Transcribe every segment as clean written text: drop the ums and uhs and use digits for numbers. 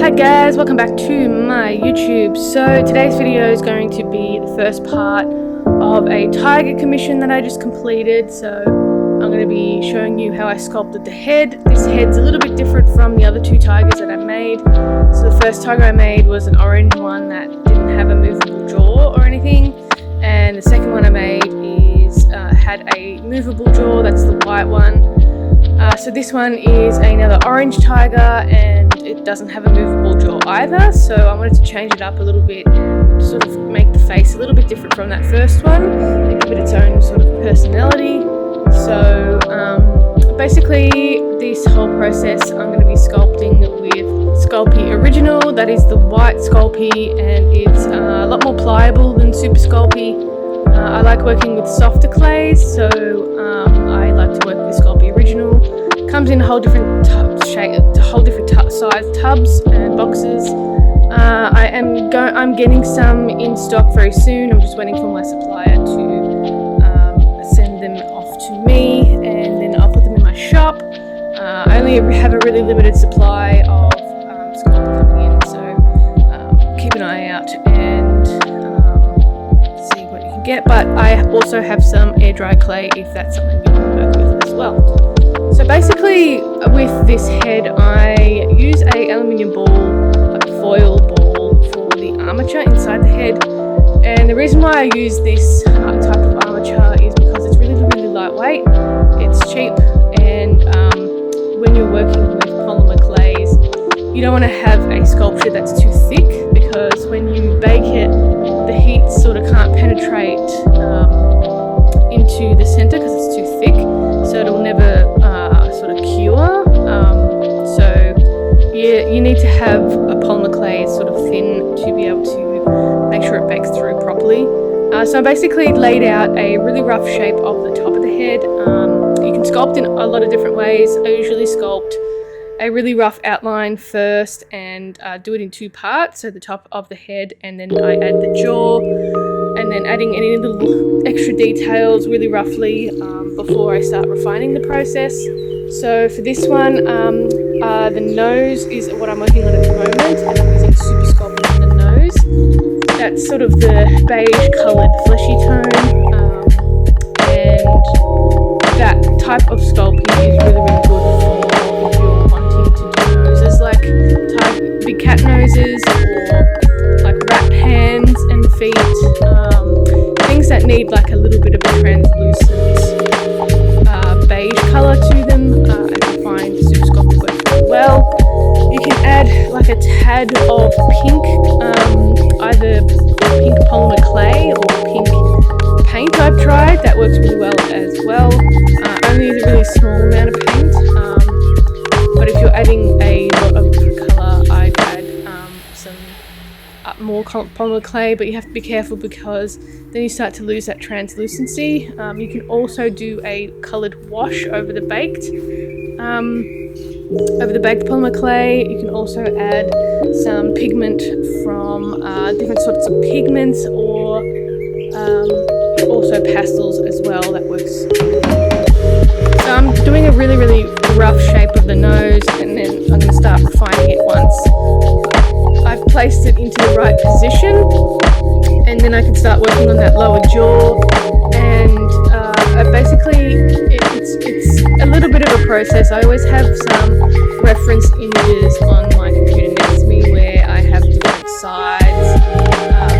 Hi guys, welcome back to my YouTube. So today's video is going to be the first part of a tiger commission that I just completed. So I'm going to be showing you how I sculpted the head. This head's a little bit different from the other two tigers that I made. So the first tiger I made was an orange one that didn't have a movable jaw or anything, and the second one I made had a movable jaw. That's the white one. So this one is another orange tiger, and it doesn't have a movable jaw either, so I wanted to change it up a little bit and sort of make the face a little bit different from that first one and give it its own sort of personality. So basically this whole process I'm going to be sculpting with Sculpting Original. That is the white Sculpey, and it's a lot more pliable than Super Sculpey. I like working with softer clays, so I like to work with Sculpting Original. Comes in a whole different size tubs and boxes. I'm getting some in stock very soon. I'm just waiting for my supplier to send them off to me, and then I'll put them in my shop. I only have a really limited supply of sculpt coming in, so keep an eye out and see what you can get. But I also have some air dry clay if that's something you want to work with as well. So basically with this head I use a aluminium ball, like a foil ball, for the armature inside the head. And the reason why I use this type of armature is because it's really lightweight, it's cheap, and when you're working with polymer clays you don't want to have a sculpture that's too thick, because when you bake it the heat sort of can't penetrate into the center because it's too thick, so it'll never sort of cure. So you need to have a polymer clay sort of thin to be able to make sure it bakes through properly. So I basically laid out a really rough shape of the top of the head. You can sculpt in a lot of different ways. I usually sculpt a really rough outline first and do it in two parts, so the top of the head, and then I add the jaw, and then adding any little extra details really roughly before I start refining the process. So for this one, the nose is what I'm working on at the moment, and I'm using Super Sculpt for the nose. That's sort of the beige coloured fleshy tone, and that type of sculpting is really good for if you're wanting to do noses like big cat noses, or like rat hands and feet, things that need like a little bit of a translucent beige colour to them. I can find Super Sculpt works really well. You can add like a tad of pink, either pink polymer clay or pink paint I've tried. That works really well as well. Only use a really small amount of paint, but if you're adding a lot of different colour, I'd add some more polymer clay, but you have to be careful because then you start to lose that translucency. You can also do a coloured wash over the baked polymer clay. You can also add some pigment from different sorts of pigments, or also pastels as well. That works. So I'm doing a really rough shape of the nose, and then I'm going to start refining it once I've placed it into the right position, and then I can start working on that lower jaw. And basically it's a little bit of a process. I always have some reference images on my computer next to me where I have different sides,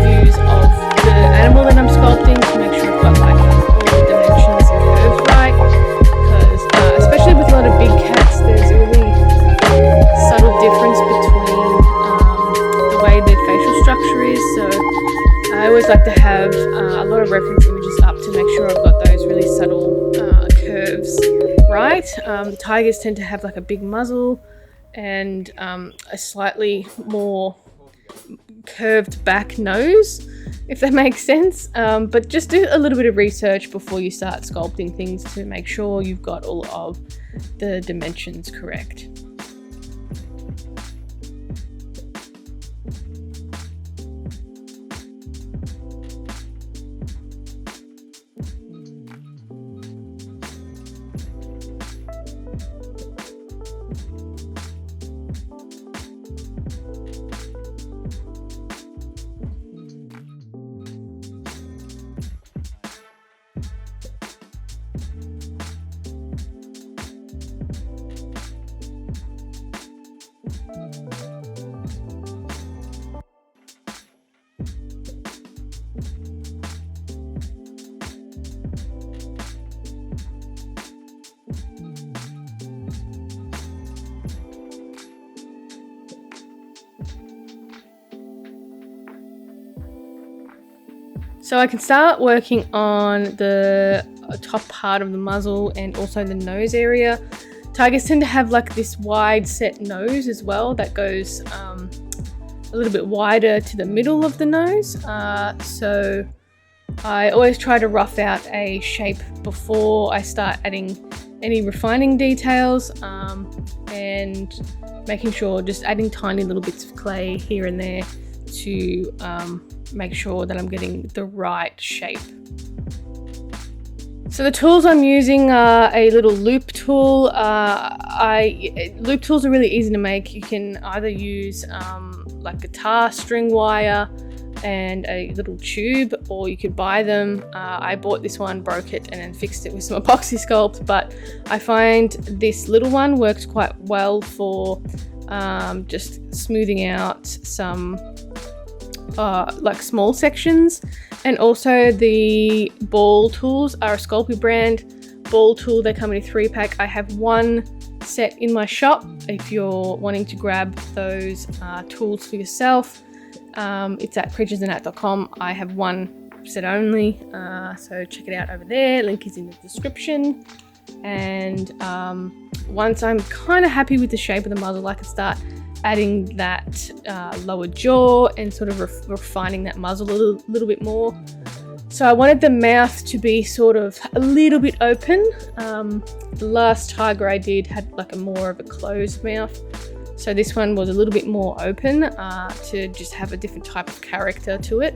views of the animal that I'm sculpting to make sure I've got like all the dimensions and curves right, because especially with a lot of big cats there's a really subtle difference between the way their facial structure is. So I always like to have a lot of reference images up to make sure I've got those really subtle curves right. Tigers tend to have like a big muzzle and a slightly more curved back nose, if that makes sense. But just do a little bit of research before you start sculpting things to make sure you've got all of the dimensions correct. So I can start working on the top part of the muzzle and also the nose area. Tigers tend to have like this wide set nose as well that goes a little bit wider to the middle of the nose. So I always try to rough out a shape before I start adding any refining details, and making sure just adding tiny little bits of clay here and there to make sure that I'm getting the right shape. So the tools I'm using are a little loop tool. Loop tools are really easy to make. You can either use like guitar string wire and a little tube, or you could buy them. I bought this one, broke it, and then fixed it with some epoxy sculpt, but I find this little one works quite well for just smoothing out some like small sections. And also the ball tools are a Sculpting brand ball tool. They come in a 3-pack. I have one set in my shop if you're wanting to grab those tools for yourself. It's at creaturesandart.com. I have one set only, so check it out over there. Link is in the description. And once I'm kind of happy with the shape of the muzzle, I can start adding that lower jaw and sort of refining that muzzle a little bit more. So I wanted the mouth to be sort of a little bit open. The last tiger I did had like a more of a closed mouth. So this one was a little bit more open to just have a different type of character to it.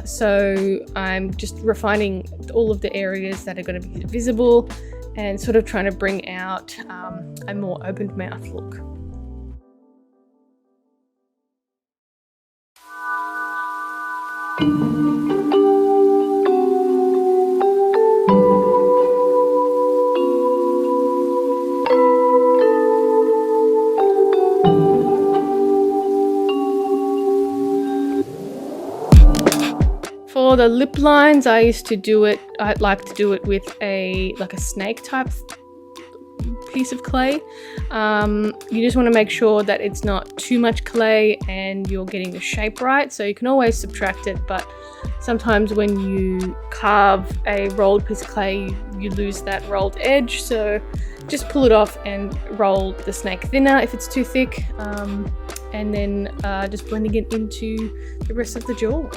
So I'm just refining all of the areas that are going to be visible and sort of trying to bring out a more opened mouth look. For the lip lines, I like to do it with a snake type piece of clay. You just want to make sure that it's not too much clay and you're getting the shape right. So you can always subtract it, but sometimes when you carve a rolled piece of clay, you lose that rolled edge. So just pull it off and roll the snake thinner if it's too thick, and then just blending it into the rest of the jaw.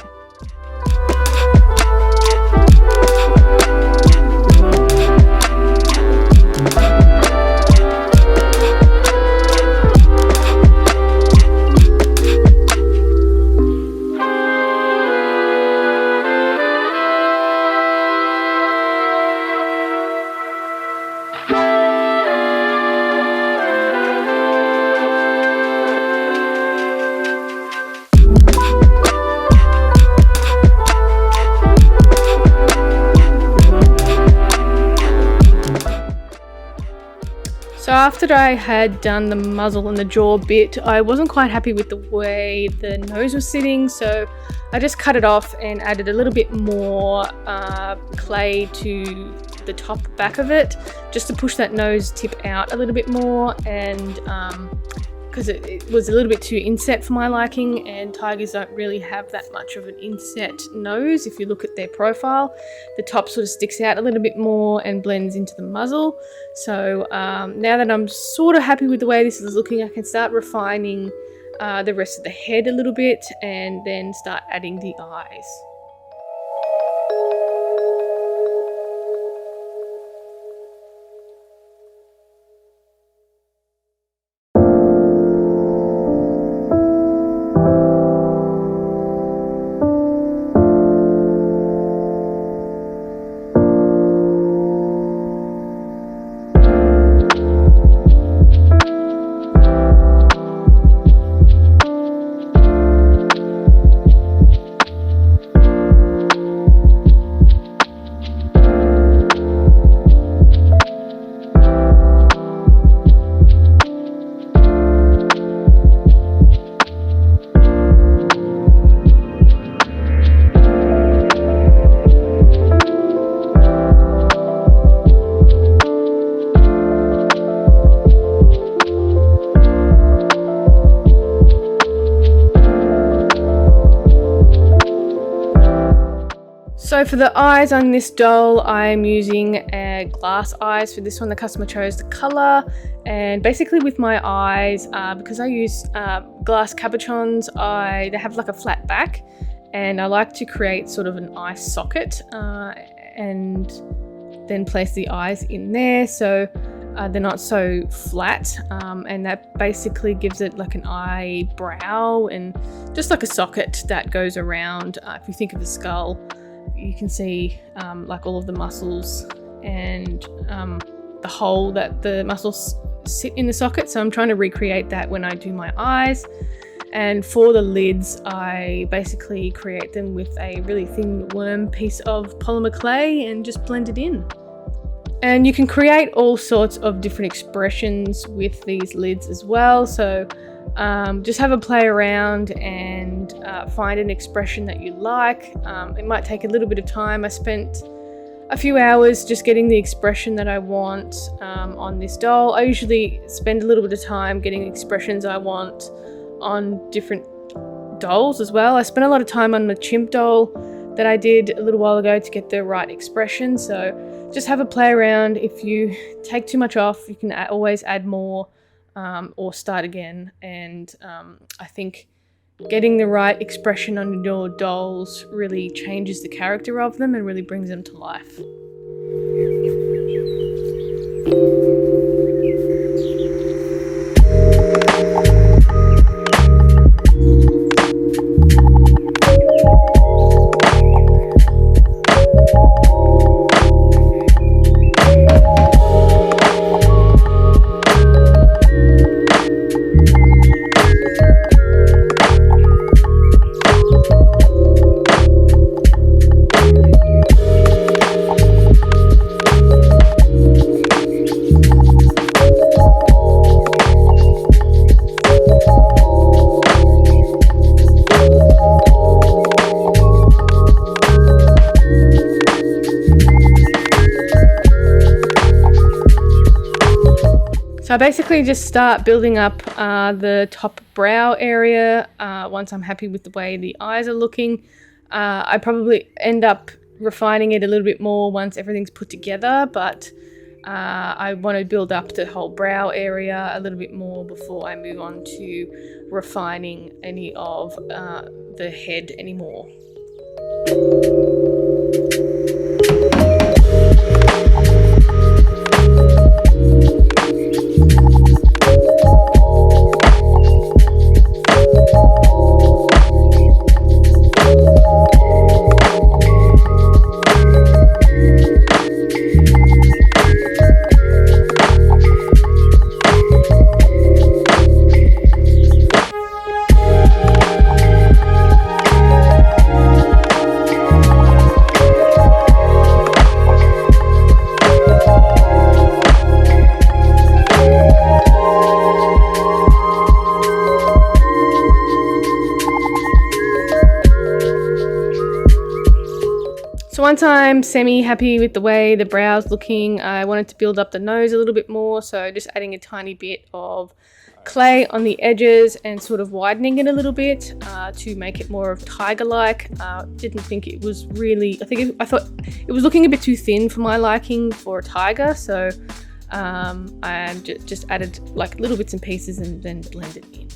So after I had done the muzzle and the jaw bit, I wasn't quite happy with the way the nose was sitting, so I just cut it off and added a little bit more clay to the top back of it, just to push that nose tip out a little bit more, and because it was a little bit too inset for my liking, and tigers don't really have that much of an inset nose. If you look at their profile, the top sort of sticks out a little bit more and blends into the muzzle. So now that I'm sort of happy with the way this is looking, I can start refining the rest of the head a little bit and then start adding the eyes. So for the eyes on this doll, I'm using glass eyes. For this one, the customer chose the color, and basically with my eyes, because I use glass cabochons, they have like a flat back, and I like to create sort of an eye socket and then place the eyes in there so they're not so flat, and that basically gives it like an eyebrow and just like a socket that goes around. If you think of a skull, you can see like all of the muscles and the hole that the muscles sit in the socket. So I'm trying to recreate that when I do my eyes. And for the lids, I basically create them with a really thin worm piece of polymer clay and just blend it in. And you can create all sorts of different expressions with these lids as well. So just have a play around and find an expression that you like. It might take a little bit of time. I spent a few hours just getting the expression that I want on this doll. I usually spend a little bit of time getting expressions I want on different dolls as well. I spent a lot of time on the chimp doll that I did a little while ago to get the right expression. So just have a play around. If you take too much off, you can always add more or start again. And I think getting the right expression on your dolls really changes the character of them and really brings them to life. So I basically just start building up the top brow area once I'm happy with the way the eyes are looking. I probably end up refining it a little bit more once everything's put together, but I want to build up the whole brow area a little bit more before I move on to refining any of the head anymore. So once I'm semi-happy with the way the brow's looking, I wanted to build up the nose a little bit more, so just adding a tiny bit of clay on the edges and sort of widening it a little bit to make it more of tiger-like. Didn't think it was really, I thought it was looking a bit too thin for my liking for a tiger, so I just added like little bits and pieces and then blended it in.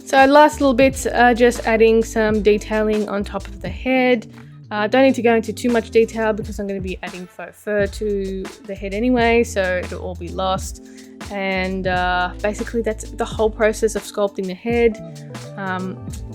So last little bits, just adding some detailing on top of the head. Don't need to go into too much detail because I'm going to be adding faux fur to the head anyway, so it'll all be lost. And basically that's the whole process of sculpting the head.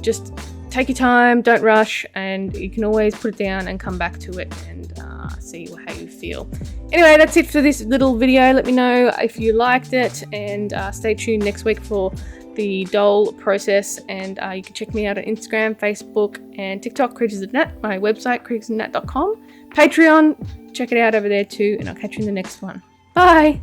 Just take your time, don't rush, and you can always put it down and come back to it and see how you feel. Anyway, that's it for this little video. Let me know if you liked it, and stay tuned next week for the doll process. And you can check me out on Instagram, Facebook, and TikTok, Creatures of Nat, my website, creaturesofnat.com, Patreon, check it out over there too, and I'll catch you in the next one. Bye!